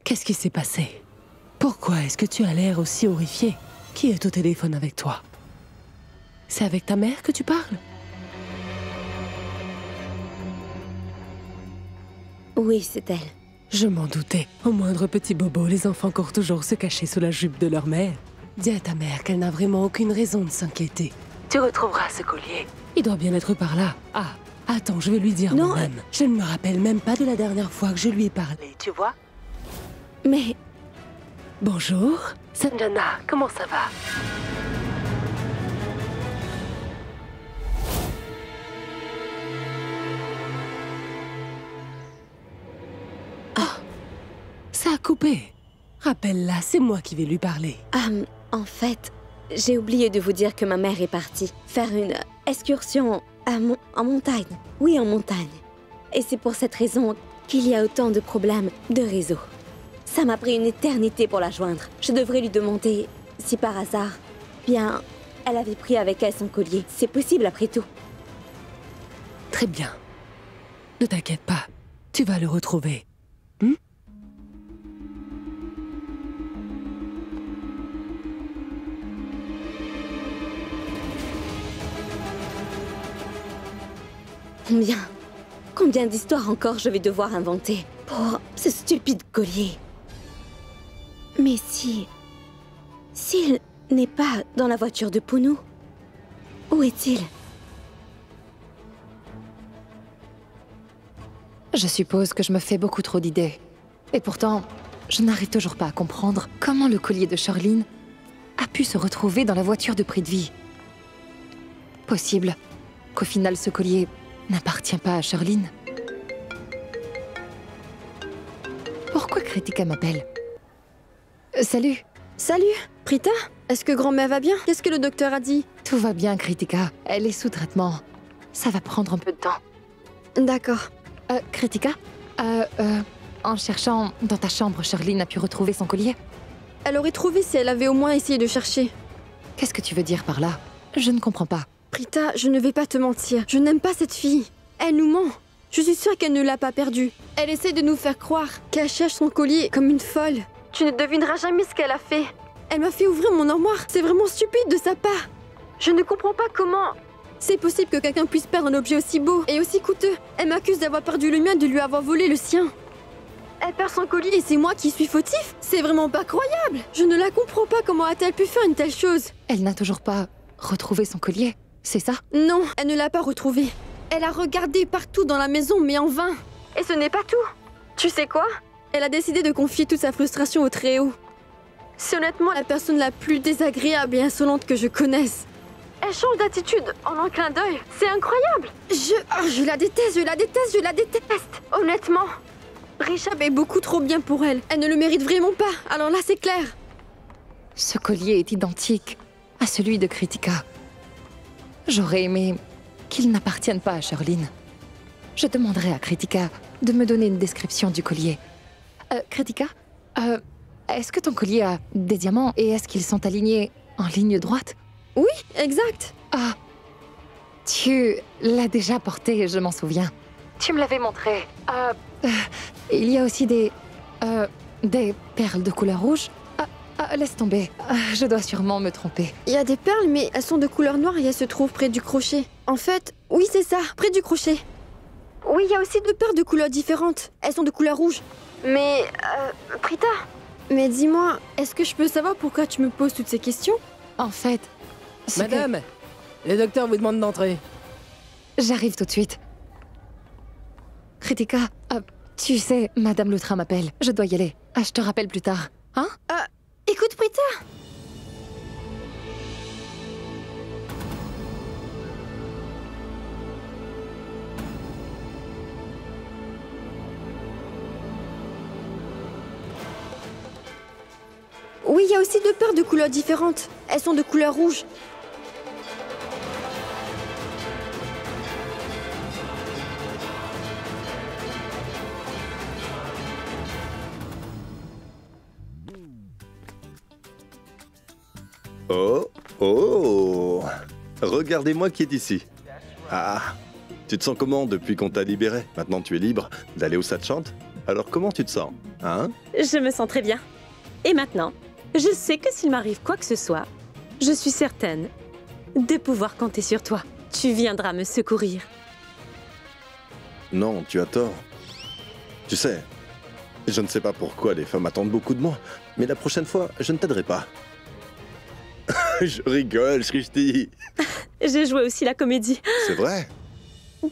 Qu'est-ce qui s'est passé? Pourquoi est-ce que tu as l'air aussi horrifié? Qui est au téléphone avec toi? C'est avec ta mère que tu parles? Oui, c'est elle. Je m'en doutais. Au moindre petit bobo, les enfants courent toujours se cacher sous la jupe de leur mère. Dis à ta mère qu'elle n'a vraiment aucune raison de s'inquiéter. Tu retrouveras ce collier. Il doit bien être par là. Ah, attends, je vais lui dire Non, moi-même. Je ne me rappelle même pas de la dernière fois que je lui ai parlé, tu vois? Mais... Bonjour, Sanjana, comment ça va? Ah, ça a coupé. Rappelle-la, c'est moi qui vais lui parler. En fait, j'ai oublié de vous dire que ma mère est partie faire une excursion en montagne. Oui, en montagne. Et c'est pour cette raison qu'il y a autant de problèmes de réseau. Ça m'a pris une éternité pour la joindre. Je devrais lui demander si par hasard, bien, elle avait pris avec elle son collier. C'est possible après tout. Très bien. Ne t'inquiète pas, tu vas le retrouver. Bien. Combien d'histoires encore je vais devoir inventer pour ce stupide collier? Mais s'il n'est pas dans la voiture de Pounou, où est-il? Je suppose que je me fais beaucoup trop d'idées. Et pourtant, je n'arrive toujours pas à comprendre comment le collier de Charline a pu se retrouver dans la voiture de Prithvi. Possible qu'au final ce collier n'appartient pas à Charline. Pourquoi Kritika m'appelle? Salut. Salut, Prita. Est-ce que grand-mère va bien? Qu'est-ce que le docteur a dit? Tout va bien, Kritika. Elle est sous traitement. Ça va prendre un peu de temps. D'accord. Kritika? En cherchant dans ta chambre, Charline a pu retrouver son collier? Elle aurait trouvé si elle avait au moins essayé de chercher. Qu'est-ce que tu veux dire par là? Je ne comprends pas. Prita, je ne vais pas te mentir. Je n'aime pas cette fille. Elle nous ment. Je suis sûre qu'elle ne l'a pas perdue. Elle essaie de nous faire croire qu'elle cherche son collier comme une folle. Tu ne devineras jamais ce qu'elle a fait. Elle m'a fait ouvrir mon armoire. C'est vraiment stupide de sa part. Je ne comprends pas comment... C'est possible que quelqu'un puisse perdre un objet aussi beau et aussi coûteux. Elle m'accuse d'avoir perdu le mien et de lui avoir volé le sien. Elle perd son collier et c'est moi qui suis fautif? C'est vraiment pas croyable. Je ne la comprends pas. Comment a-t-elle pu faire une telle chose? Elle n'a toujours pas retrouvé son collier, c'est ça? Non, elle ne l'a pas retrouvé. Elle a regardé partout dans la maison, mais en vain. Et ce n'est pas tout. Tu sais quoi? Elle a décidé de confier toute sa frustration au Très-Haut. C'est honnêtement la personne la plus désagréable et insolente que je connaisse. Elle change d'attitude en un clin d'œil. C'est incroyable. Je la déteste, je la déteste, je la déteste. Honnêtement, Rishab est beaucoup trop bien pour elle. Elle ne le mérite vraiment pas. Alors là, c'est clair. Ce collier est identique à celui de Kritika. J'aurais aimé qu'il n'appartienne pas à Charline. Je demanderai à Kritika de me donner une description du collier. Kritika, est-ce que ton collier a des diamants et est-ce qu'ils sont alignés en ligne droite? Oui, exact. Ah, tu l'as déjà porté, je m'en souviens. Tu me l'avais montré. Il y a aussi des perles de couleur rouge. Laisse tomber. Je dois sûrement me tromper. Il y a des perles, mais elles sont de couleur noire et elles se trouvent près du crochet. En fait, oui, c'est ça, près du crochet. Oui, il y a aussi deux perles de couleurs différentes. Elles sont de couleur rouge. Mais, Prita. Mais dis-moi, est-ce que je peux savoir pourquoi tu me poses toutes ces questions? En fait... Madame, les docteurs vous demandent d'entrer. J'arrive tout de suite. Kritika, tu sais, Madame Lutra m'appelle. Je dois y aller. Je te rappelle plus tard. Hein? Écoute, Prita. Oui, il y a aussi deux paires de couleurs différentes. Elles sont de couleur rouge. Oh, oh! Regardez-moi qui est ici. Ah, tu te sens comment depuis qu'on t'a libéré? Maintenant tu es libre d'aller où ça te chante? Alors comment tu te sens, hein? Je me sens très bien. Et maintenant, je sais que s'il m'arrive quoi que ce soit, je suis certaine de pouvoir compter sur toi. Tu viendras me secourir. Non, tu as tort. Tu sais, je ne sais pas pourquoi les femmes attendent beaucoup de moi, mais la prochaine fois, je ne t'aiderai pas. Je rigole, Shrishti. J'ai joué aussi la comédie. C'est vrai?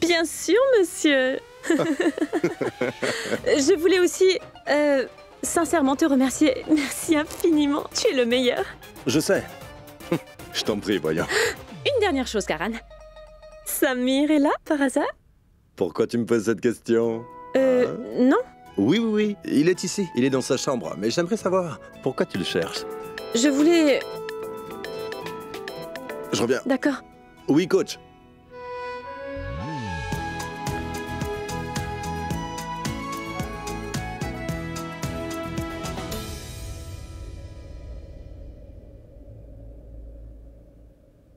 Bien sûr, monsieur. Je voulais aussi, sincèrement te remercier. Merci infiniment. Tu es le meilleur. Je sais. Je t'en prie, voyons. Une dernière chose, Karan. Samir est là, par hasard? Pourquoi tu me poses cette question? Non. Oui. Il est ici. Il est dans sa chambre. Mais j'aimerais savoir pourquoi tu le cherches. Je voulais... Je reviens. D'accord. Oui, coach.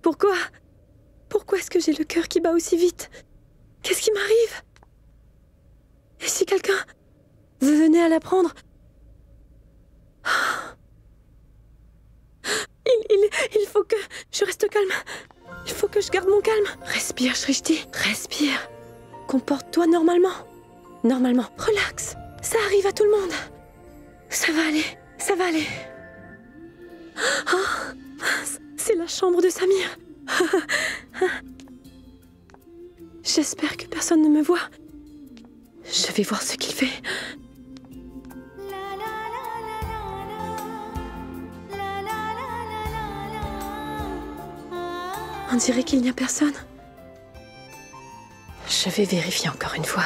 Pourquoi? Pourquoi est-ce que j'ai le cœur qui bat aussi vite? Qu'est-ce qui m'arrive? Et si quelqu'un venait à l'apprendre? Il faut que je reste calme. Il faut que je garde mon calme. Respire, Shrishti. Respire. Comporte-toi normalement. Normalement. Relax. Ça arrive à tout le monde. Ça va aller. Ça va aller. Oh, c'est la chambre de Samir. J'espère que personne ne me voit. Je vais voir ce qu'il fait. On dirait qu'il n'y a personne. Je vais vérifier encore une fois.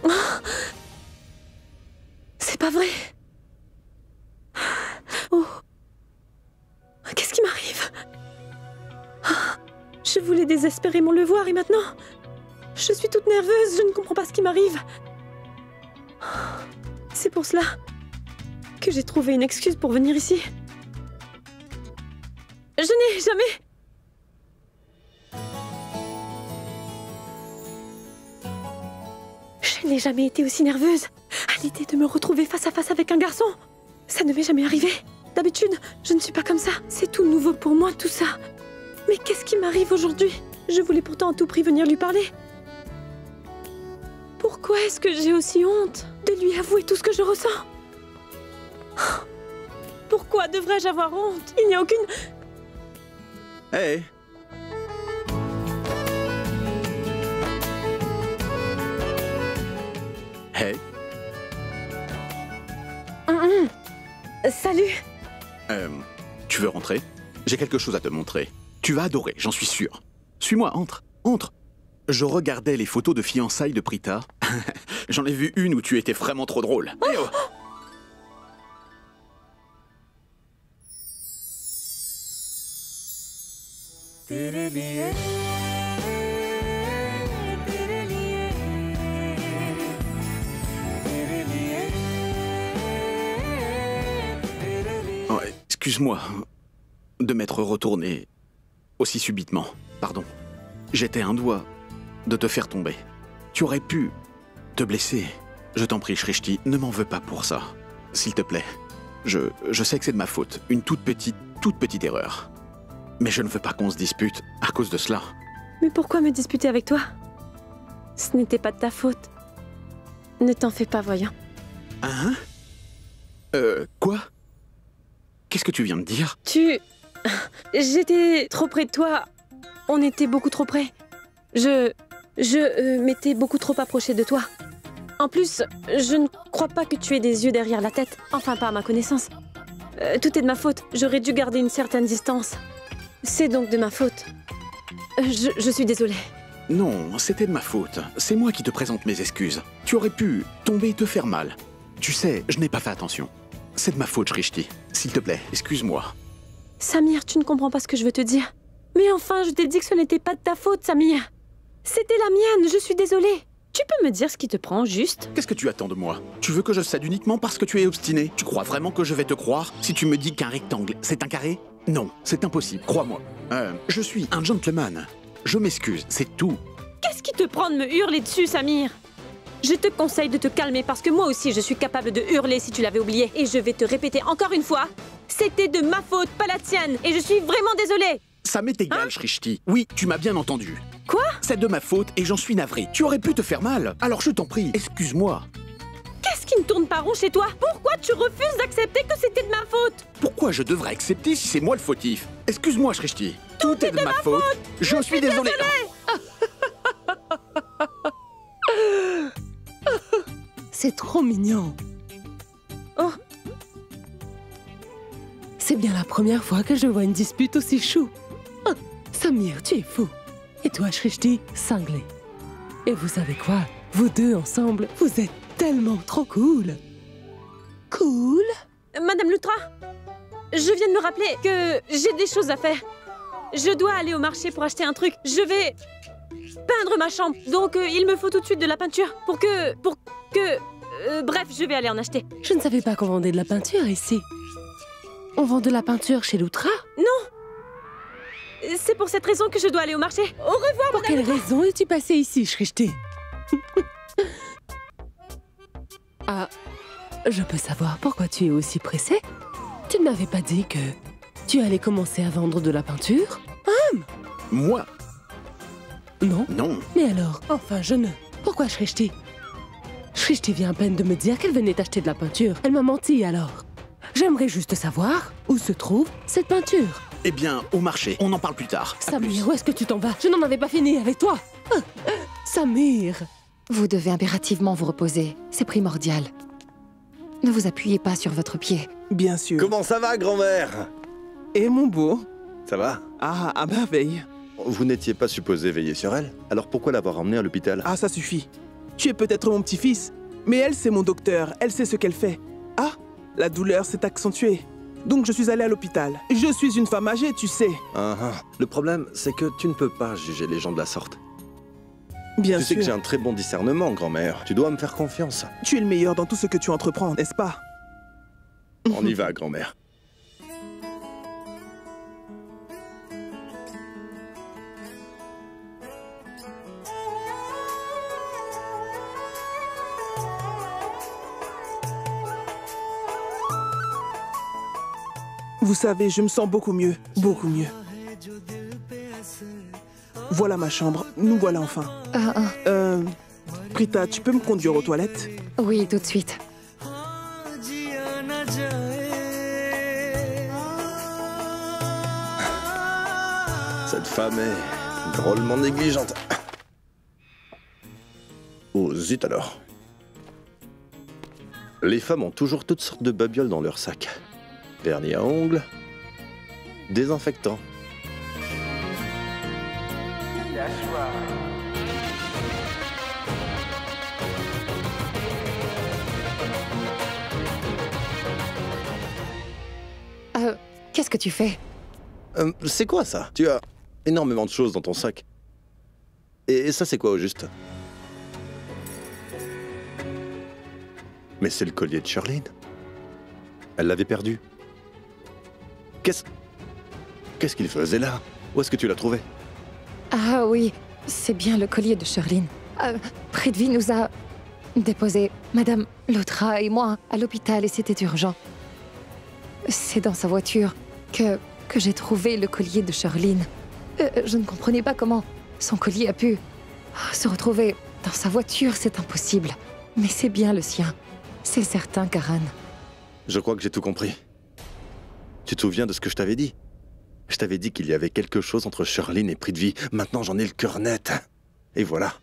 Oh, c'est pas vrai. Oh. Qu'est-ce qui m'arrive? Je voulais désespérément le voir et maintenant, je suis toute nerveuse, je ne comprends pas ce qui m'arrive. C'est pour cela que j'ai trouvé une excuse pour venir ici. Je n'ai jamais... Je n'ai jamais été aussi nerveuse à l'idée de me retrouver face à face avec un garçon. Ça ne m'est jamais arrivé. D'habitude, je ne suis pas comme ça. C'est tout nouveau pour moi, tout ça. Mais qu'est-ce qui m'arrive aujourd'hui? Je voulais pourtant à tout prix venir lui parler. Pourquoi est-ce que j'ai aussi honte de lui avouer tout ce que je ressens? Pourquoi devrais-je avoir honte? Il n'y a aucune... Hey! Hey! Salut! Tu veux rentrer? J'ai quelque chose à te montrer. Tu vas adorer, j'en suis sûr. Suis-moi, entre, entre. Je regardais les photos de fiançailles de Prita. J'en ai vu une où tu étais vraiment trop drôle. Oh, Eh oh. Oh, excuse-moi de m'être retourné aussi subitement. Pardon. J'étais un doigt de te faire tomber. Tu aurais pu te blesser. Je t'en prie, Shrishti, ne m'en veux pas pour ça. S'il te plaît. Je sais que c'est de ma faute. Une toute petite erreur. Mais je ne veux pas qu'on se dispute à cause de cela. Mais pourquoi me disputer avec toi? Ce n'était pas de ta faute. Ne t'en fais pas, voyons. Hein? Quoi? Qu'est-ce que tu viens de dire? J'étais trop près de toi. On était beaucoup trop près. Je m'étais beaucoup trop approchée de toi. En plus, je ne crois pas que tu aies des yeux derrière la tête. Enfin, pas à ma connaissance. Tout est de ma faute. J'aurais dû garder une certaine distance. C'est donc de ma faute. Je suis désolée. Non, c'était de ma faute. C'est moi qui te présente mes excuses. Tu aurais pu tomber et te faire mal. Tu sais, je n'ai pas fait attention. C'est de ma faute, Shrishti. S'il te plaît, excuse-moi. Samir, tu ne comprends pas ce que je veux te dire. Mais enfin, je t'ai dit que ce n'était pas de ta faute, Samir. C'était la mienne, je suis désolée. Tu peux me dire ce qui te prend, juste? Qu'est-ce que tu attends de moi? Tu veux que je cède uniquement parce que tu es obstiné? Tu crois vraiment que je vais te croire si tu me dis qu'un rectangle, c'est un carré? Non, c'est impossible, crois-moi. Je suis un gentleman. je m'excuse, c'est tout. Qu'est-ce qui te prend de me hurler dessus, Samir? Je te conseille de te calmer parce que moi aussi je suis capable de hurler si tu l'avais oublié. Et je vais te répéter encore une fois, c'était de ma faute, pas la tienne. Et je suis vraiment désolée. Ça m'est égal, Shrishti. Oui, tu m'as bien entendu. Quoi? C'est de ma faute et j'en suis navré. Tu aurais pu te faire mal. Alors je t'en prie, excuse-moi. Qu'est-ce qui ne tourne pas rond chez toi? Pourquoi tu refuses d'accepter que c'était de ma faute? Pourquoi je devrais accepter si c'est moi le fautif? Excuse-moi, Shrishti. Tout est de ma faute. Je suis désolé. C'est trop mignon. Oh. C'est bien la première fois que je vois une dispute aussi chou. Oh, Samir, tu es fou. Et toi, Shrishti, cinglé. Et vous savez quoi? Vous deux ensemble, vous êtes tellement trop cool. Cool? Madame Lutra, je viens de me rappeler que j'ai des choses à faire. Je dois aller au marché pour acheter un truc. Je vais peindre ma chambre. Donc il me faut tout de suite de la peinture pour que... bref, je vais aller en acheter. Je ne savais pas qu'on vendait de la peinture ici. On vend de la peinture chez Lutra? Non. C'est pour cette raison que je dois aller au marché. Au revoir, Pour Madame quelle Lutra. raison es-tu passé ici, Shrishti? Ah, je peux savoir pourquoi tu es aussi pressé? Tu ne m'avais pas dit que tu allais commencer à vendre de la peinture? Moi? Non? Non. Mais alors, enfin, je ne... Pourquoi Shrishti? Shrishti vient à peine de me dire qu'elle venait acheter de la peinture. Elle m'a menti alors. J'aimerais juste savoir où se trouve cette peinture. Eh bien, au marché. On en parle plus tard. À plus. Samir, où est-ce que tu t'en vas? Je n'en avais pas fini avec toi. Samir. Vous devez impérativement vous reposer, c'est primordial. Ne vous appuyez pas sur votre pied. Bien sûr. Comment ça va, grand-mère? Et mon beau? Ça va? Ah, à merveille. Vous n'étiez pas supposé veiller sur elle? Alors pourquoi l'avoir emmenée à l'hôpital? Ah, ça suffit. Tu es peut-être mon petit-fils, mais elle, c'est mon docteur. Elle sait ce qu'elle fait. Ah, la douleur s'est accentuée. Donc je suis allé à l'hôpital. Je suis une femme âgée, tu sais. Le problème, c'est que tu ne peux pas juger les gens de la sorte. Bien Tu sais sûr. que j'ai un très bon discernement, grand-mère. Tu dois me faire confiance. Tu es le meilleur dans tout ce que tu entreprends, n'est-ce pas? On y va, grand-mère. Vous savez, je me sens beaucoup mieux. Beaucoup mieux. Voilà ma chambre. Nous voilà enfin. Prita, tu peux me conduire aux toilettes? Oui, tout de suite. Cette femme est drôlement négligente. Oh, zut alors. Les femmes ont toujours toutes sortes de babioles dans leur sac. Vernis à ongles, désinfectant. Qu'est-ce que tu fais? C'est quoi ça? Tu as énormément de choses dans ton sac. Et ça, c'est quoi au juste? Mais c'est le collier de Sherlyn. Elle l'avait perdu. Qu'est-ce qu'il faisait là? Où est-ce que tu l'as trouvé? Ah oui, c'est bien le collier de Sherlyn. Prithvi nous a déposé Madame Lutra et moi à l'hôpital et c'était urgent. C'est dans sa voiture que j'ai trouvé le collier de Sherlyn. Je ne comprenais pas comment son collier a pu se retrouver dans sa voiture, c'est impossible. Mais c'est bien le sien. C'est certain, Karan. Je crois que j'ai tout compris. Tu te souviens de ce que je t'avais dit? Je t'avais dit qu'il y avait quelque chose entre Sherlyn et Prithvi. Maintenant, j'en ai le cœur net. Et voilà.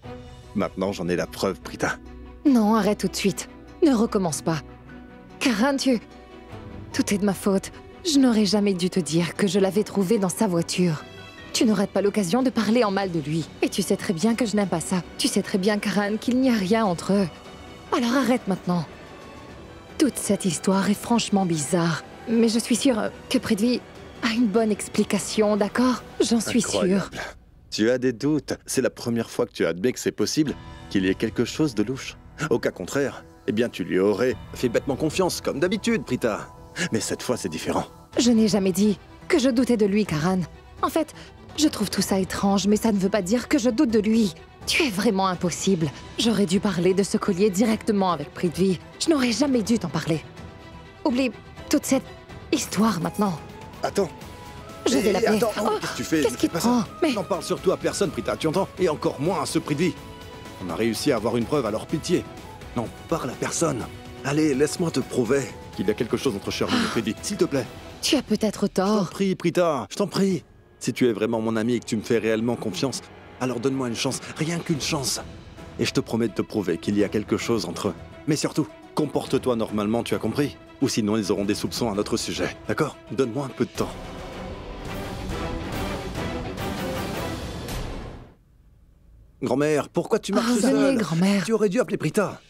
Maintenant, j'en ai la preuve, Prita. Non, arrête tout de suite. Ne recommence pas. Karan, tout est de ma faute. Je n'aurais jamais dû te dire que je l'avais trouvé dans sa voiture. Tu n'aurais pas l'occasion de parler en mal de lui. Et tu sais très bien que je n'aime pas ça. Tu sais très bien, Karan, qu'il n'y a rien entre eux. Alors arrête maintenant. Toute cette histoire est franchement bizarre. Mais je suis sûre que Prithvi a une bonne explication, d'accord? J'en suis sûre. Incroyable. Tu as des doutes. C'est la première fois que tu admets que c'est possible qu'il y ait quelque chose de louche. Au cas contraire, eh bien tu lui aurais fait bêtement confiance, comme d'habitude, Prita. Mais cette fois, c'est différent. Je n'ai jamais dit que je doutais de lui, Karan. En fait, Je trouve tout ça étrange, mais ça ne veut pas dire que je doute de lui. Tu es vraiment impossible. J'aurais dû parler de ce collier directement avec Prithvi. Je n'aurais jamais dû t'en parler. Oublie toute cette histoire maintenant. Attends. Je vais l'appeler. Attends, Oh, qu'est-ce que tu fais? qu'est-ce qui Fais te pas ça. prend? Mais- N'en parle surtout à personne, Prita, tu entends? Et encore moins à ce Prithvi. On a réussi à avoir une preuve, alors pitié. N'en parle à personne. Allez, laisse-moi te prouver qu'il y a quelque chose entre Shirley et Prithvi, s'il te plaît. Tu as peut-être Je t'en tort. prie, Prita, je t'en prie. Si tu es vraiment mon ami et que tu me fais réellement confiance, alors donne-moi une chance, rien qu'une chance. Et je te promets de te prouver qu'il y a quelque chose entre eux. Mais surtout, comporte-toi normalement, tu as compris? Ou sinon ils auront des soupçons à notre sujet, d'accord? Donne-moi un peu de temps. Grand-mère, pourquoi tu marches Venez, seule? grand-mère. Tu aurais dû appeler Prita.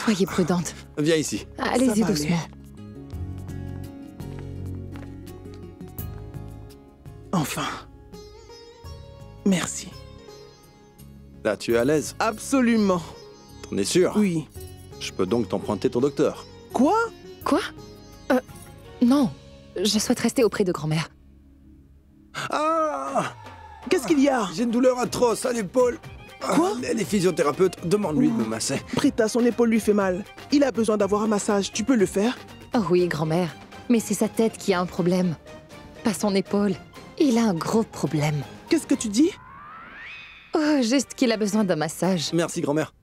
Soyez prudente. Viens ici. Allez-y va doucement. Enfin. Merci. Là, tu es à l'aise. Absolument. T'en es sûr? Oui. Je peux donc t'emprunter ton docteur. Quoi? Quoi? Non. Je souhaite rester auprès de grand-mère. Ah! Qu'est-ce qu'il y a? J'ai une douleur atroce à l'épaule. Quoi? Elle est physiothérapeute. Demande-lui de me masser. Prita, son épaule lui fait mal. Il a besoin d'avoir un massage. Tu peux le faire? Oh oui, grand-mère. Mais c'est sa tête qui a un problème. Pas son épaule. Il a un gros problème. Qu'est-ce que tu dis? Oh, juste qu'il a besoin d'un massage. Merci, grand-mère.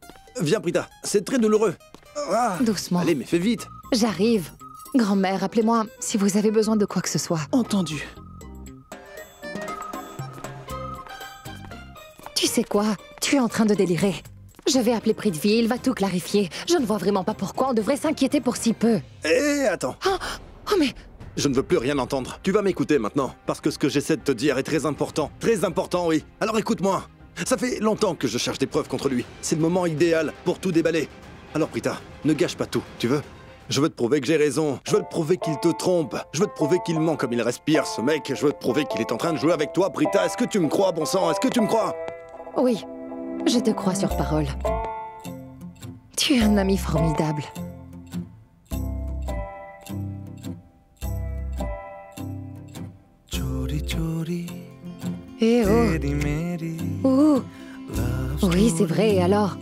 Viens, Prita. C'est très douloureux. Ah. Doucement. Allez, mais fais vite. J'arrive. Grand-mère, appelez-moi si vous avez besoin de quoi que ce soit. Entendu. Tu sais quoi? Tu es en train de délirer. Je vais appeler Prithvi, il va tout clarifier. Je ne vois vraiment pas pourquoi on devrait s'inquiéter pour si peu. Hé, attends. Oh mais... Je ne veux plus rien entendre. Tu vas m'écouter maintenant, parce que ce que j'essaie de te dire est très important. Très important, oui. Alors écoute-moi. Ça fait longtemps que je cherche des preuves contre lui. C'est le moment idéal pour tout déballer. Alors Prita, ne gâche pas tout, tu veux? Je veux te prouver que j'ai raison. Je veux te prouver qu'il te trompe. Je veux te prouver qu'il ment comme il respire, ce mec. Je veux te prouver qu'il est en train de jouer avec toi, Prita. Est-ce que tu me crois, bon sang? Est-ce que tu me crois? Oui, je te crois sur parole. Tu es un ami formidable. Eh oh! Ouh! Oui, c'est vrai, et alors?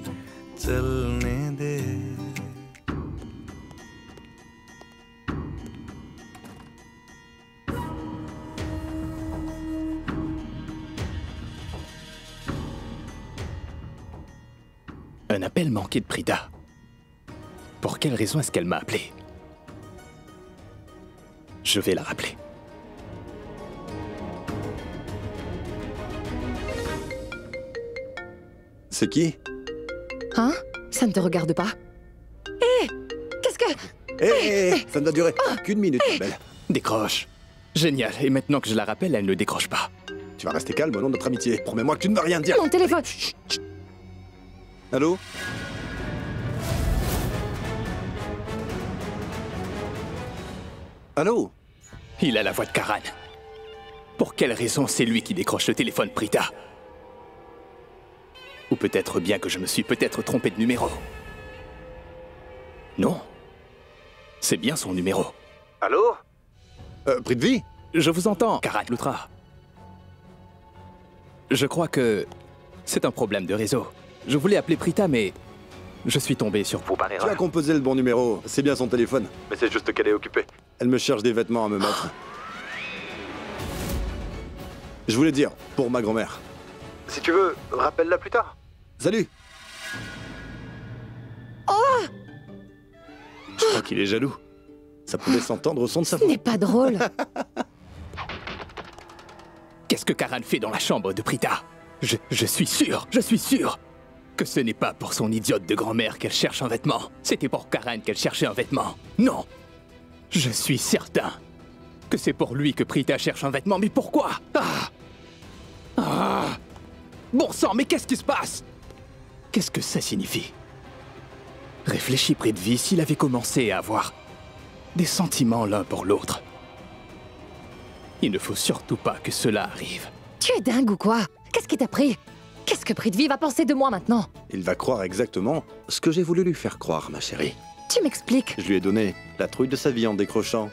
Un appel manqué de Prita. Pour quelle raison est-ce qu'elle m'a appelé? Je vais la rappeler. C'est qui? Hein? Ça ne te regarde pas? Hé! Qu'est-ce que... Hé, ça ne va durer qu'une minute, ma belle. Décroche. Génial. Et maintenant que je la rappelle, elle ne décroche pas. Tu vas rester calme au nom de notre amitié. Promets-moi que tu ne vas rien dire. Mon téléphone! Allô? Allô? Il a la voix de Karan. Pour quelle raison c'est lui qui décroche le téléphone, Prita? Ou peut-être bien que je me suis peut-être trompé de numéro. Non. C'est bien son numéro. Allô? Prithvi? Je vous entends, Karan Loutra. Je crois que c'est un problème de réseau. Je voulais appeler Prita, mais je suis tombé sur vous par Tu erreur. as composé le bon numéro. C'est bien son téléphone. Mais c'est juste qu'elle est occupée. Elle me cherche des vêtements à me mettre. Je voulais dire, pour ma grand-mère. Si tu veux, rappelle-la plus tard. Salut. Je crois qu'il est jaloux. Ça pouvait s'entendre au son de sa Ce voix. n'est pas drôle. Qu'est-ce que Karan fait dans la chambre de Prita? Je suis sûr que ce n'est pas pour son idiote de grand-mère qu'elle cherche un vêtement. C'était pour Karan qu'elle cherchait un vêtement. Non. Je suis certain que c'est pour lui que Prita cherche un vêtement. Mais pourquoi? Bon sang, mais qu'est-ce qui se passe? Qu'est-ce que ça signifie? Réfléchis, Prithvi, s'il avait commencé à avoir des sentiments l'un pour l'autre. Il ne faut surtout pas que cela arrive. Tu es dingue ou quoi? Qu'est-ce qui t'a pris? Qu'est-ce que Prithvi va penser de moi maintenant? Il va croire exactement ce que j'ai voulu lui faire croire, ma chérie. Tu m'expliques? Je lui ai donné la trouille de sa vie en décrochant.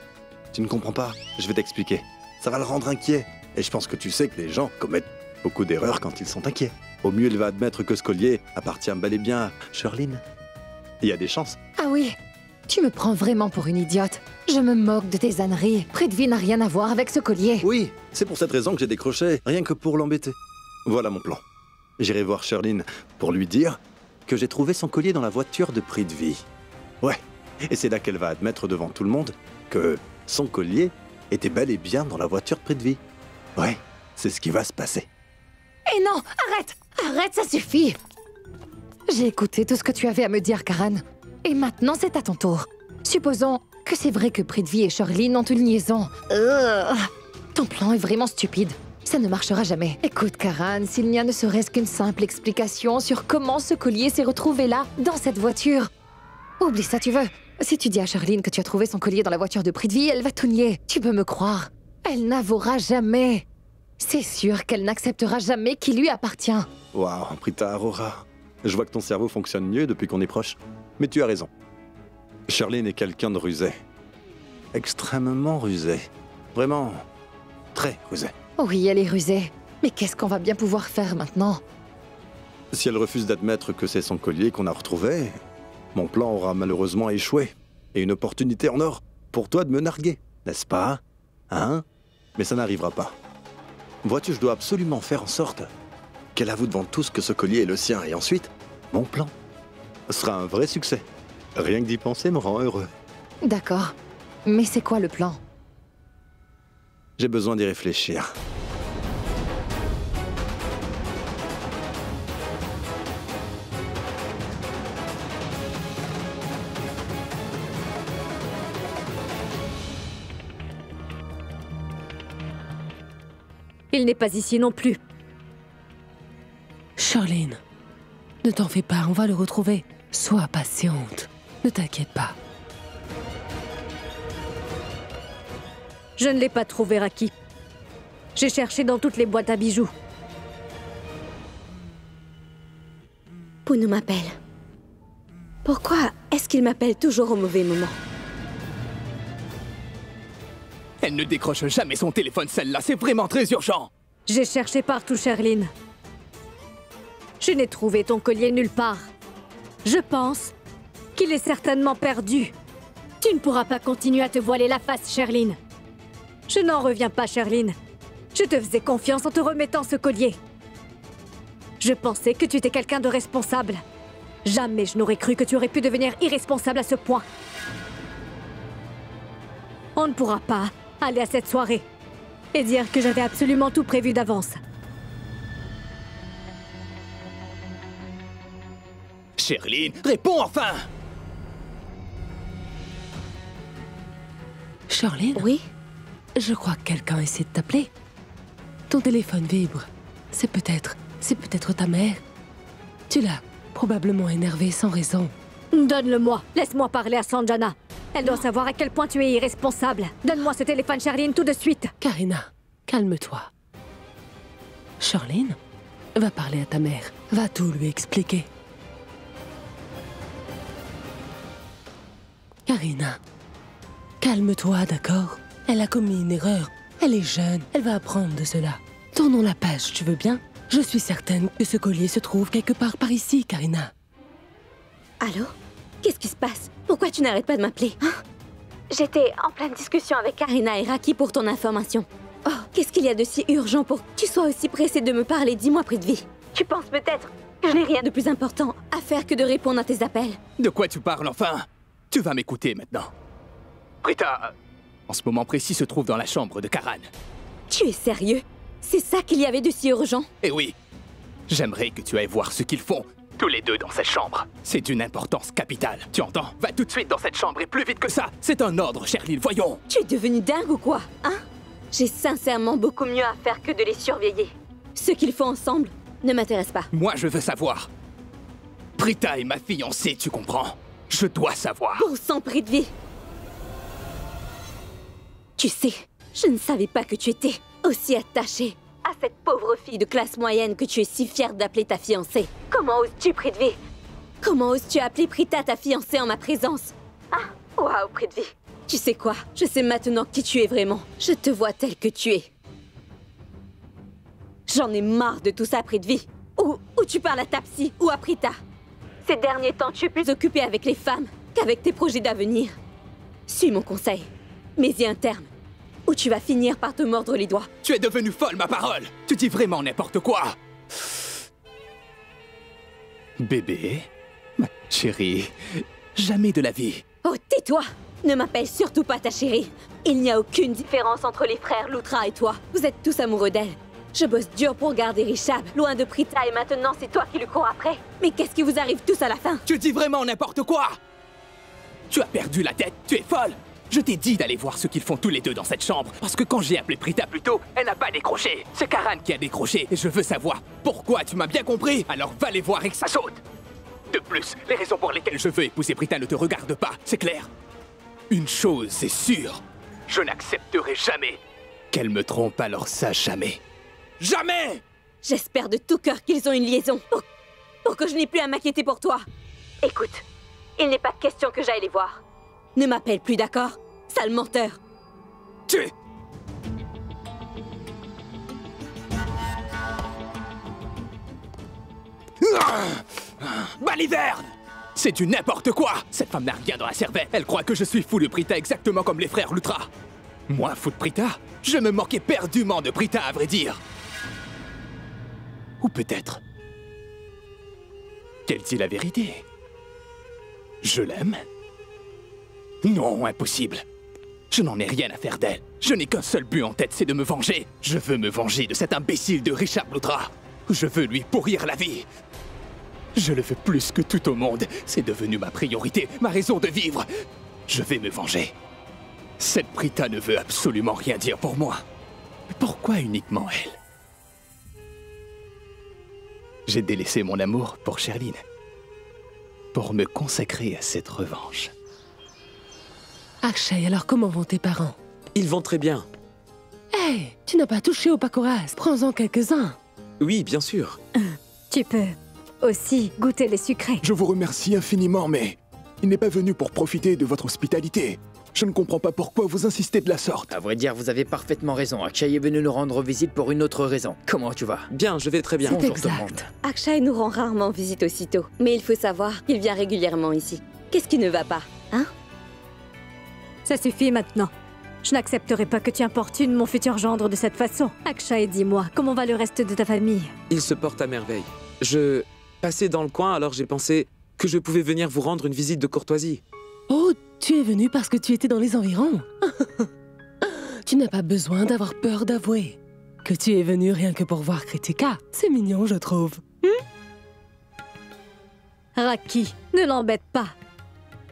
Tu ne comprends pas? Je vais t'expliquer. Ça va le rendre inquiet. Et je pense que tu sais que les gens commettent beaucoup d'erreurs quand ils sont inquiets. Au mieux, il va admettre que ce collier appartient bel et bien à Shirlene. Il y a des chances. Ah oui, tu me prends vraiment pour une idiote. Je me moque de tes âneries. Prithvi n'a rien à voir avec ce collier. Oui, c'est pour cette raison que j'ai décroché, rien que pour l'embêter. Voilà mon plan. J'irai voir Shirlene pour lui dire que j'ai trouvé son collier dans la voiture de Prithvi. Ouais, et c'est là qu'elle va admettre devant tout le monde que son collier était bel et bien dans la voiture de Prithvi. Ouais, c'est ce qui va se passer. Eh non, arrête! Arrête, ça suffit! J'ai écouté tout ce que tu avais à me dire, Karan. Et maintenant, c'est à ton tour. Supposons que c'est vrai que Prithvi et Shirlene ont une liaison. Ton plan est vraiment stupide. Ça ne marchera jamais. Écoute, Karan, s'il n'y a ne serait-ce qu'une simple explication sur comment ce collier s'est retrouvé là, dans cette voiture. Oublie ça, tu veux. Si tu dis à Shirlene que tu as trouvé son collier dans la voiture de Prithvi, elle va tout nier. Tu peux me croire. Elle n'avouera jamais. C'est sûr qu'elle n'acceptera jamais qu'il lui appartient. Waouh, Prita Arora. Je vois que ton cerveau fonctionne mieux depuis qu'on est proche. Mais tu as raison. Shirlene est quelqu'un de rusé. Extrêmement rusé. Vraiment, très rusé. Oui, elle est rusée. Mais qu'est-ce qu'on va bien pouvoir faire maintenant? Si elle refuse d'admettre que c'est son collier qu'on a retrouvé, mon plan aura malheureusement échoué. Et une opportunité en or pour toi de me narguer, n'est-ce pas? Hein? Mais ça n'arrivera pas. Vois-tu, je dois absolument faire en sorte qu'elle avoue devant tous que ce collier est le sien. Et ensuite, mon plan sera un vrai succès. Rien que d'y penser me rend heureux. D'accord. Mais c'est quoi le plan? J'ai besoin d'y réfléchir. Il n'est pas ici non plus. Shirlene, ne t'en fais pas, on va le retrouver. Sois patiente, ne t'inquiète pas. Je ne l'ai pas trouvé, Raki. J'ai cherché dans toutes les boîtes à bijoux. Punu m'appelle. Pourquoi est-ce qu'il m'appelle toujours au mauvais moment? Elle ne décroche jamais son téléphone, celle-là, c'est vraiment très urgent. J'ai cherché partout, Shirlene. Je n'ai trouvé ton collier nulle part. Je pense qu'il est certainement perdu. Tu ne pourras pas continuer à te voiler la face, Shirlene. Je n'en reviens pas, Shirlene. Je te faisais confiance en te remettant ce collier. Je pensais que tu étais quelqu'un de responsable. Jamais je n'aurais cru que tu aurais pu devenir irresponsable à ce point. On ne pourra pas aller à cette soirée et dire que j'avais absolument tout prévu d'avance. Shirlene, réponds enfin! Shirlene? Oui? Je crois que quelqu'un essaie de t'appeler. Ton téléphone vibre. C'est peut-être ta mère. Tu l'as probablement énervée sans raison. Donne-le-moi. Laisse-moi parler à Sanjana. Elle doit savoir à quel point tu es irresponsable. Donne-moi ce téléphone, Shirlene, tout de suite. Karina, calme-toi. Shirlene, va parler à ta mère. Va tout lui expliquer. Karina, calme-toi, d'accord? Elle a commis une erreur. Elle est jeune, elle va apprendre de cela. Tournons la page, tu veux bien? Je suis certaine que ce collier se trouve quelque part par ici, Karina. Allô? Qu'est-ce qui se passe? Pourquoi tu n'arrêtes pas de m'appeler? Hein? J'étais en pleine discussion avec Karina et Raki pour ton information. Oh, qu'est-ce qu'il y a de si urgent pour que tu sois aussi pressée de me parler? Dis-moi, Prithvi. Tu penses peut-être que je n'ai rien de plus important à faire que de répondre à tes appels? De quoi tu parles enfin? Tu vas m'écouter maintenant. Prita, en ce moment précis, se trouve dans la chambre de Karan. Tu es sérieux? C'est ça qu'il y avait de si urgent? Eh oui, j'aimerais que tu ailles voir ce qu'ils font, tous les deux dans cette chambre. C'est d'une importance capitale, tu entends? Va tout de suite dans cette chambre et plus vite que ça. C'est un ordre, Shirlene, voyons. Tu es devenu dingue ou quoi? Hein? J'ai sincèrement beaucoup mieux à faire que de les surveiller. Ce qu'ils font ensemble ne m'intéresse pas. Moi, je veux savoir. Prita est ma fiancée, tu comprends? Je dois savoir. Bon sang, Prithvi. Tu sais, je ne savais pas que tu étais aussi attachée à cette pauvre fille de classe moyenne que tu es si fière d'appeler ta fiancée. Comment oses-tu, Prithvi? Comment oses-tu appeler Prita ta fiancée en ma présence? Ah, waouh, Prithvi. Tu sais quoi? Je sais maintenant qui tu es vraiment. Je te vois tel que tu es. J'en ai marre de tout ça, Prithvi. Ou tu parles à ta psy, ou à Prita. Ces derniers temps, tu es plus occupé avec les femmes qu'avec tes projets d'avenir. Suis mon conseil. Mets-y un terme, ou tu vas finir par te mordre les doigts. Tu es devenue folle, ma parole! Tu dis vraiment n'importe quoi! Bébé? Ma chérie, jamais de la vie. Oh, tais-toi! Ne m'appelle surtout pas ta chérie. Il n'y a aucune différence entre les frères Loutra et toi. Vous êtes tous amoureux d'elle. Je bosse dur pour garder Rishab loin de Prita et maintenant c'est toi qui lui cours après. Mais qu'est-ce qui vous arrive tous à la fin? Tu dis vraiment n'importe quoi! Tu as perdu la tête, tu es folle! Je t'ai dit d'aller voir ce qu'ils font tous les deux dans cette chambre, parce que quand j'ai appelé Prita plus tôt, elle n'a pas décroché. C'est Karan qui a décroché, et je veux savoir pourquoi, tu m'as bien compris? Alors va les voir et que ça saute! De plus, les raisons pour lesquelles je veux épouser Prita ne te regardent pas, c'est clair? Une chose c'est sûr, je n'accepterai jamais qu'elle me trompe, alors ça jamais. Jamais! J'espère de tout cœur qu'ils ont une liaison, pour que je n'ai plus à m'inquiéter pour toi. Écoute, il n'est pas question que j'aille les voir. Ne m'appelle plus, d'accord? Sale menteur. Tu... Baliverne! C'est du n'importe quoi! Cette femme n'a rien dans la cervelle. Elle croit que je suis fou de Prita exactement comme les frères Loutra. Moi, fou de Prita? Je me moquais perdument de Prita, à vrai dire. Ou peut-être qu'elle dit la vérité. Je l'aime? Non, impossible. Je n'en ai rien à faire d'elle. Je n'ai qu'un seul but en tête, c'est de me venger. Je veux me venger de cet imbécile de Richard Loutra. Je veux lui pourrir la vie. Je le veux plus que tout au monde. C'est devenu ma priorité, ma raison de vivre. Je vais me venger. Cette Prita ne veut absolument rien dire pour moi. Mais pourquoi uniquement elle? J'ai délaissé mon amour pour Sherline, pour me consacrer à cette revanche. Akshay, alors comment vont tes parents? Ils vont très bien. Hé, tu n'as pas touché au pakoras. Prends-en quelques-uns. Oui, bien sûr. Tu peux aussi goûter les sucrés. Je vous remercie infiniment, mais il n'est pas venu pour profiter de votre hospitalité. Je ne comprends pas pourquoi vous insistez de la sorte. À vrai dire, vous avez parfaitement raison. Akshay est venu nous rendre visite pour une autre raison. Comment tu vas? Bien, je vais très bien. C'est exact. Akshay nous rend rarement visite aussitôt. Mais il faut savoir qu'il vient régulièrement ici. Qu'est-ce qui ne va pas, hein? Ça suffit maintenant. Je n'accepterai pas que tu importunes mon futur gendre de cette façon. Akshay, dis-moi, comment va le reste de ta famille? Il se porte à merveille. Je passais dans le coin, alors j'ai pensé que je pouvais venir vous rendre une visite de courtoisie. Oh, tu es venu parce que tu étais dans les environs. Tu n'as pas besoin d'avoir peur d'avouer que tu es venu rien que pour voir Kritika. C'est mignon, je trouve. Raki, ne l'embête pas.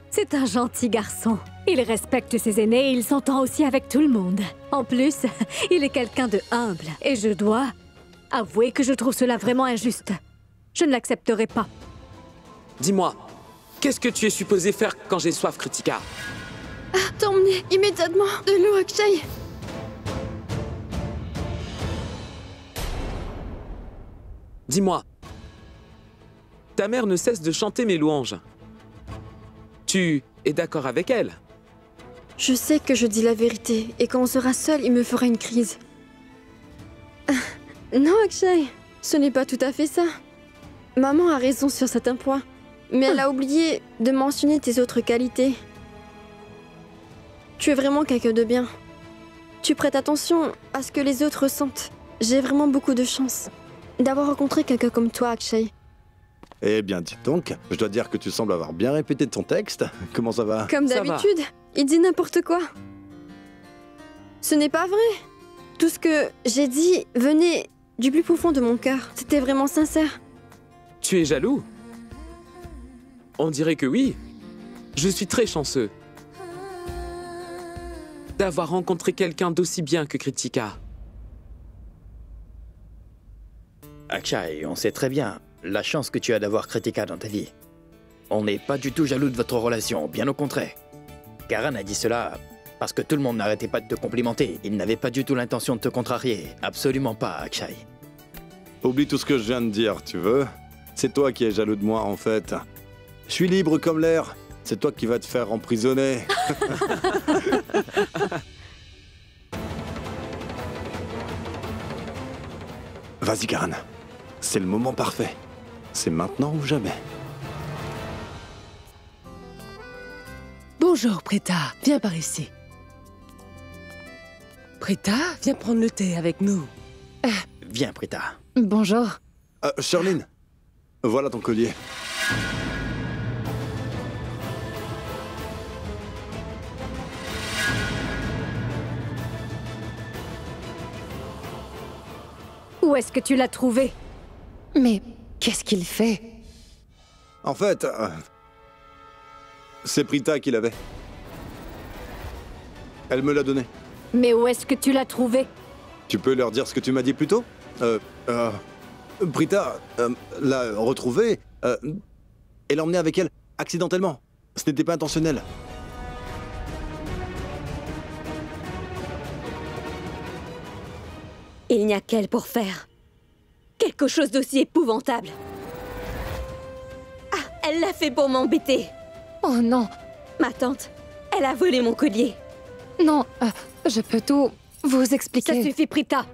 C'est un gentil garçon. Il respecte ses aînés et il s'entend aussi avec tout le monde. En plus, il est quelqu'un de humble. Et je dois avouer que je trouve cela vraiment injuste. Je ne l'accepterai pas. Dis-moi, qu'est-ce que tu es supposé faire quand j'ai soif, Kritika? T'emmener immédiatement de l'eau, Akshay. Dis-moi, ta mère ne cesse de chanter mes louanges. Tu es d'accord avec elle? Je sais que je dis la vérité, et quand on sera seul, il me fera une crise. Non, Akshay, ce n'est pas tout à fait ça. Maman a raison sur certains points, mais elle a oublié de mentionner tes autres qualités. Tu es vraiment quelqu'un de bien. Tu prêtes attention à ce que les autres ressentent. J'ai vraiment beaucoup de chance d'avoir rencontré quelqu'un comme toi, Akshay. Eh bien, dis donc, je dois dire que tu sembles avoir bien répété ton texte. Comment ça va? Comme d'habitude, il dit n'importe quoi. Ce n'est pas vrai. Tout ce que j'ai dit venait du plus profond de mon cœur. C'était vraiment sincère. Tu es jaloux? On dirait que oui. Je suis très chanceux d'avoir rencontré quelqu'un d'aussi bien que Kritika. Akshay, on sait très bien la chance que tu as d'avoir Kritika dans ta vie. On n'est pas du tout jaloux de votre relation, bien au contraire. Karan a dit cela parce que tout le monde n'arrêtait pas de te complimenter. Il n'avait pas du tout l'intention de te contrarier. Absolument pas, Akshay. Oublie tout ce que je viens de dire, tu veux? C'est toi qui es jaloux de moi, en fait. Je suis libre comme l'air. c'est toi qui vas te faire emprisonner. Vas-y, Karan. C'est le moment parfait. C'est maintenant ou jamais. Bonjour, Prita. Viens par ici. Prita, viens prendre le thé avec nous. Viens, Prita. Bonjour. Sherlyn, voilà ton collier. Où est-ce que tu l'as trouvé? Mais qu'est-ce qu'il fait? En fait, c'est Prita qui l'avait. Elle me l'a donné. Mais où est-ce que tu l'as trouvé? Tu peux leur dire ce que tu m'as dit plus tôt? Prita l'a retrouvé et l'a emmené avec elle accidentellement. Ce n'était pas intentionnel. Il n'y a qu'elle pour faire quelque chose d'aussi épouvantable. Ah, elle l'a fait pour m'embêter. Oh non. Ma tante, elle a volé mon collier. Non, je peux tout vous expliquer. Ça suffit, Prita.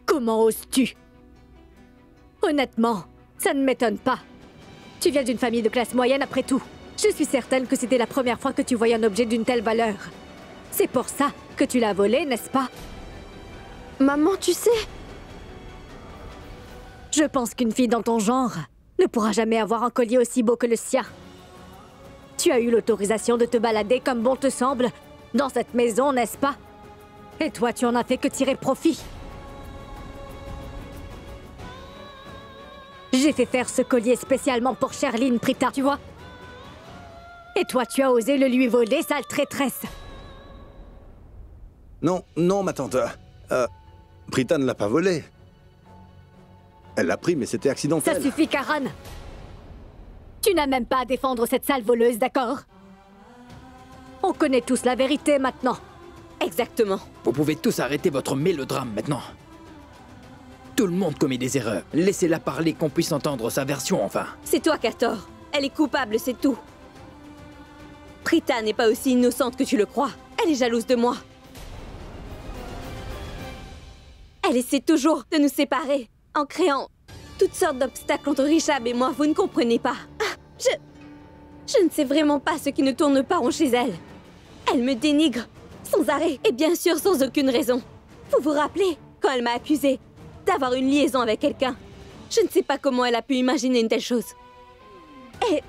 Comment oses-tu? Honnêtement, ça ne m'étonne pas. Tu viens d'une famille de classe moyenne après tout. Je suis certaine que c'était la première fois que tu voyais un objet d'une telle valeur. C'est pour ça que tu l'as volé, n'est-ce pas? Maman, tu sais... Je pense qu'une fille dans ton genre ne pourra jamais avoir un collier aussi beau que le sien. Tu as eu l'autorisation de te balader comme bon te semble dans cette maison, n'est-ce pas? Et toi, tu en as fait que tirer profit. J'ai fait faire ce collier spécialement pour Sherlyn, Prita, tu vois? Et toi, tu as osé le lui voler, sale traîtresse. Non, non, ma tante. Prita ne l'a pas volé. Elle l'a pris, mais c'était accidentel. Ça suffit, Karan. Tu n'as même pas à défendre cette sale voleuse, d'accord? On connaît tous la vérité maintenant. Exactement. Vous pouvez tous arrêter votre mélodrame maintenant. Tout le monde commet des erreurs. Laissez-la parler, qu'on puisse entendre sa version, enfin. C'est toi qui as tort. Elle est coupable, c'est tout. Prita n'est pas aussi innocente que tu le crois. Elle est jalouse de moi. Elle essaie toujours de nous séparer, en créant toutes sortes d'obstacles entre Richab et moi, vous ne comprenez pas. Je ne sais vraiment pas ce qui ne tourne pas rond chez elle. Elle me dénigre, sans arrêt, et bien sûr sans aucune raison. Vous vous rappelez, quand elle m'a accusée d'avoir une liaison avec quelqu'un? Je ne sais pas comment elle a pu imaginer une telle chose. Et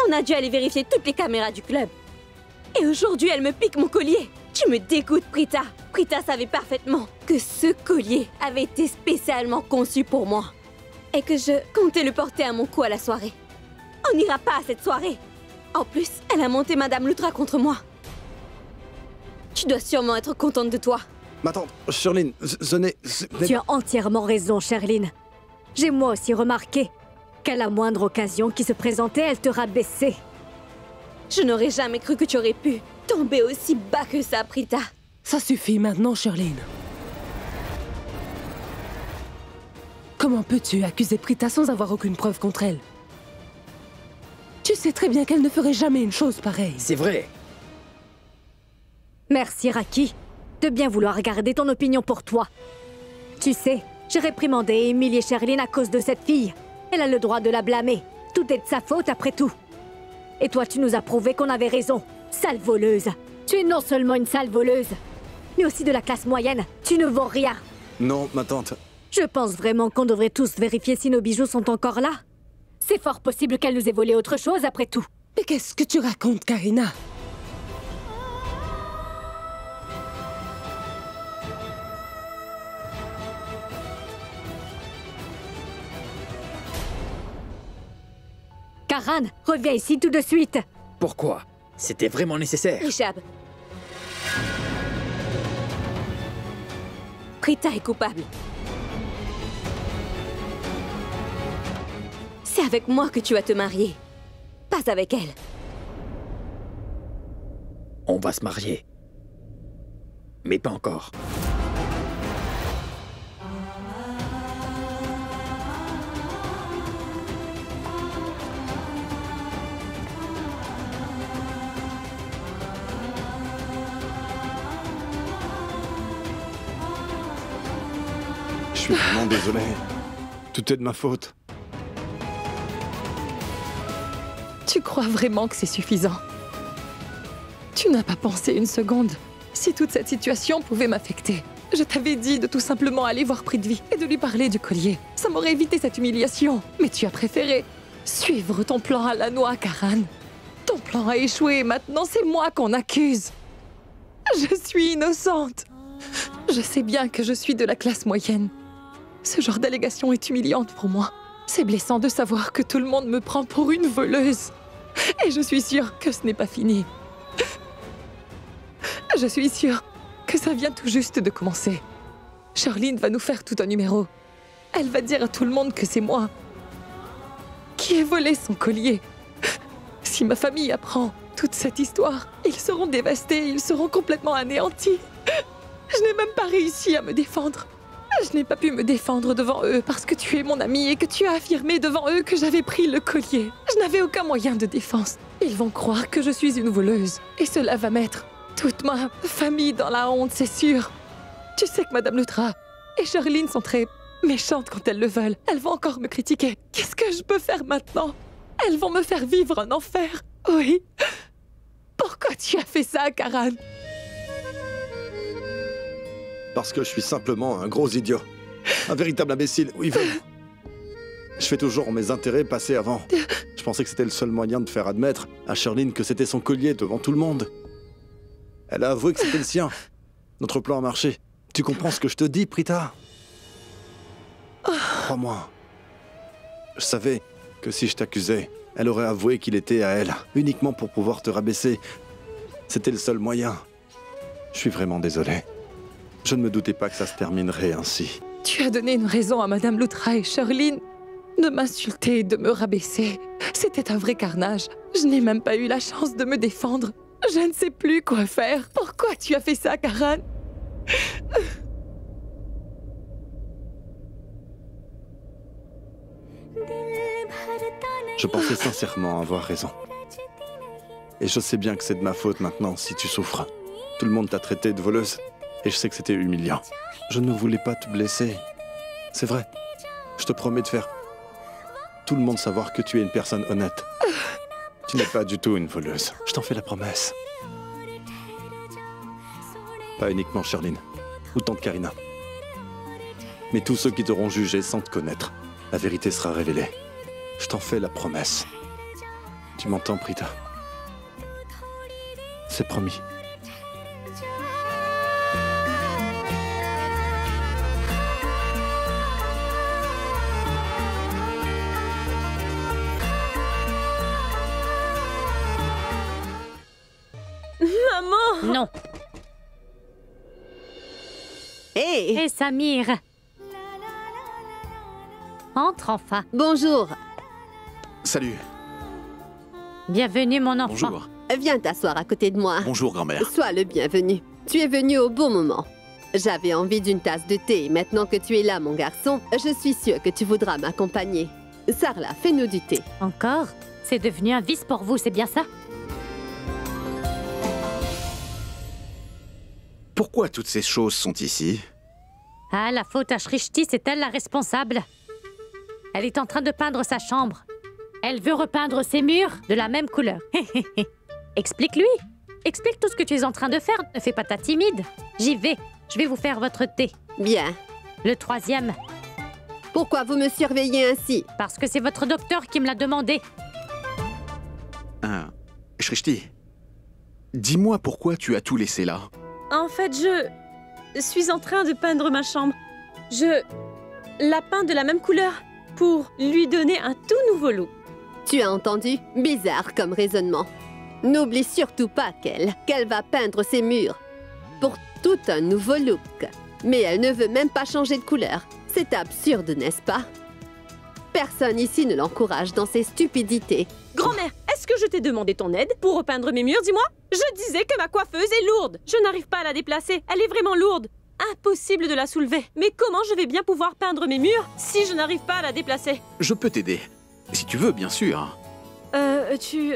on a dû aller vérifier toutes les caméras du club. Et aujourd'hui, elle me pique mon collier. Tu me dégoûtes, Prita. Prita savait parfaitement que ce collier avait été spécialement conçu pour moi. Et que je comptais le porter à mon cou à la soirée. On n'ira pas à cette soirée. En plus, elle a monté Madame Loutra contre moi. Tu dois sûrement être contente de toi. Ma tante, Sherlyn, ce n'est... Tu as entièrement raison, Sherlyn. J'ai moi aussi remarqué qu'à la moindre occasion qui se présentait, elle te rabaissait. Je n'aurais jamais cru que tu aurais pu tomber aussi bas que ça, Prita. Ça suffit maintenant, Sherlyn. Comment peux-tu accuser Prita sans avoir aucune preuve contre elle? Tu sais très bien qu'elle ne ferait jamais une chose pareille. C'est vrai. Merci, Raki, de bien vouloir garder ton opinion pour toi. Tu sais, j'ai réprimandé et humilié Sherlyn à cause de cette fille. Elle a le droit de la blâmer. Tout est de sa faute après tout. Et toi, tu nous as prouvé qu'on avait raison. Sale voleuse. Tu es non seulement une sale voleuse, mais aussi de la classe moyenne. Tu ne vaux rien. Non, ma tante. Je pense vraiment qu'on devrait tous vérifier si nos bijoux sont encore là. C'est fort possible qu'elle nous ait volé autre chose après tout. Mais qu'est-ce que tu racontes, Karina? Karan, reviens ici tout de suite. Pourquoi? C'était vraiment nécessaire. Richab. Prita est coupable. C'est avec moi que tu vas te marier. Pas avec elle. On va se marier. Mais pas encore. suis vraiment désolé. Tout est de ma faute. Tu crois vraiment que c'est suffisant? Tu n'as pas pensé une seconde si toute cette situation pouvait m'affecter. Je t'avais dit de tout simplement aller voir Prithvi et de lui parler du collier. Ça m'aurait évité cette humiliation. Mais tu as préféré suivre ton plan à la noix, Karan. Ton plan a échoué et maintenant c'est moi qu'on accuse. Je suis innocente. Je sais bien que je suis de la classe moyenne. Ce genre d'allégation est humiliante pour moi. C'est blessant de savoir que tout le monde me prend pour une voleuse. Et je suis sûre que ce n'est pas fini. Je suis sûre que ça vient tout juste de commencer. Charline va nous faire tout un numéro. Elle va dire à tout le monde que c'est moi qui ai volé son collier. Si ma famille apprend toute cette histoire, ils seront dévastés, ils seront complètement anéantis. Je n'ai même pas réussi à me défendre. Je n'ai pas pu me défendre devant eux parce que tu es mon ami et que tu as affirmé devant eux que j'avais pris le collier. Je n'avais aucun moyen de défense. Ils vont croire que je suis une voleuse et cela va mettre toute ma famille dans la honte, c'est sûr. Tu sais que Madame Lutra et Charline sont très méchantes quand elles le veulent. Elles vont encore me critiquer. Qu'est-ce que je peux faire maintenant? Elles vont me faire vivre un enfer. Oui. Pourquoi tu as fait ça, Karan? Parce que je suis simplement un gros idiot. Un véritable imbécile, oui, vraiment. Je fais toujours mes intérêts passer avant. Je pensais que c'était le seul moyen de faire admettre à Charline que c'était son collier devant tout le monde. Elle a avoué que c'était le sien. Notre plan a marché. Tu comprends ce que je te dis, Prita? Crois-moi. Je savais que si je t'accusais, elle aurait avoué qu'il était à elle, uniquement pour pouvoir te rabaisser. C'était le seul moyen. Je suis vraiment désolé. Je ne me doutais pas que ça se terminerait ainsi. Tu as donné une raison à Madame Lutra et Charline de m'insulter et de me rabaisser. C'était un vrai carnage. Je n'ai même pas eu la chance de me défendre. Je ne sais plus quoi faire. Pourquoi tu as fait ça, Karan? Je pensais sincèrement avoir raison. Et je sais bien que c'est de ma faute maintenant si tu souffres. Tout le monde t'a traité de voleuse. Et je sais que c'était humiliant. Je ne voulais pas te blesser. C'est vrai. Je te promets de faire tout le monde savoir que tu es une personne honnête. Tu n'es pas du tout une voleuse. Je t'en fais la promesse. Pas uniquement Charline ou tante Karina. Mais tous ceux qui t'auront jugé sans te connaître. La vérité sera révélée. Je t'en fais la promesse. Tu m'entends, Prita? C'est promis. Maman! Non. Hé! Et Samir. Entre enfin. Bonjour. Salut. Bienvenue, mon enfant. Bonjour. Viens t'asseoir à côté de moi. Bonjour, grand-mère. Sois le bienvenu. Tu es venu au bon moment. J'avais envie d'une tasse de thé. Maintenant que tu es là, mon garçon, je suis sûre que tu voudras m'accompagner. Sarla, fais-nous du thé. Encore? C'est devenu un vice pour vous, c'est bien ça? Pourquoi toutes ces choses sont ici? Ah, la faute à Shrishti, c'est elle la responsable. Elle est en train de peindre sa chambre. Elle veut repeindre ses murs de la même couleur. Explique-lui. Explique tout ce que tu es en train de faire. Ne fais pas ta timide. J'y vais. Je vais vous faire votre thé. Bien. Le troisième. Pourquoi vous me surveillez ainsi? Parce que c'est votre docteur qui me l'a demandé. Shrishti, dis-moi pourquoi tu as tout laissé là. En fait, je suis en train de peindre ma chambre. Je la peins de la même couleur pour lui donner un tout nouveau look. Tu as entendu? Bizarre comme raisonnement. N'oublie surtout pas qu'elle va peindre ses murs pour tout un nouveau look. Mais elle ne veut même pas changer de couleur. C'est absurde, n'est-ce pas? Personne ici ne l'encourage dans ses stupidités. Grand-mère, est-ce que je t'ai demandé ton aide pour repeindre mes murs, dis-moi? Je disais que ma coiffeuse est lourde. Je n'arrive pas à la déplacer. Elle est vraiment lourde. Impossible de la soulever. Mais comment je vais bien pouvoir peindre mes murs si je n'arrive pas à la déplacer? Je peux t'aider. Si tu veux, bien sûr. Tu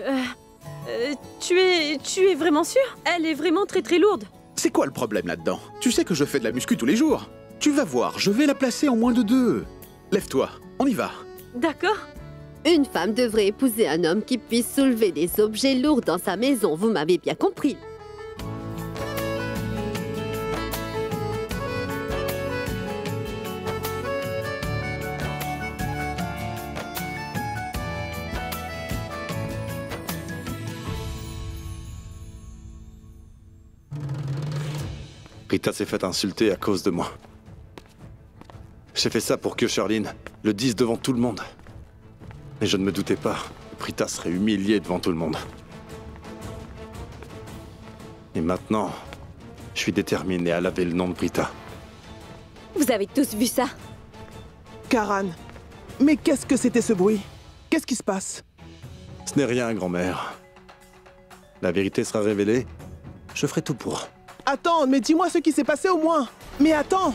es vraiment sûr? Elle est vraiment très très lourde. C'est quoi le problème là-dedans? Tu sais que je fais de la muscu tous les jours. Tu vas voir, je vais la placer en moins de 2. Lève-toi, on y va. D'accord. Une femme devrait épouser un homme qui puisse soulever des objets lourds dans sa maison, vous m'avez bien compris. Prita s'est fait insulter à cause de moi. J'ai fait ça pour que Shirlene le dise devant tout le monde. Mais je ne me doutais pas que Prita serait humiliée devant tout le monde. Et maintenant, je suis déterminé à laver le nom de Prita. Vous avez tous vu ça? Karan, mais qu'est-ce que c'était ce bruit? Qu'est-ce qui se passe? Ce n'est rien, grand-mère. La vérité sera révélée. Je ferai tout pour. Attends, mais dis-moi ce qui s'est passé au moins. Mais attends!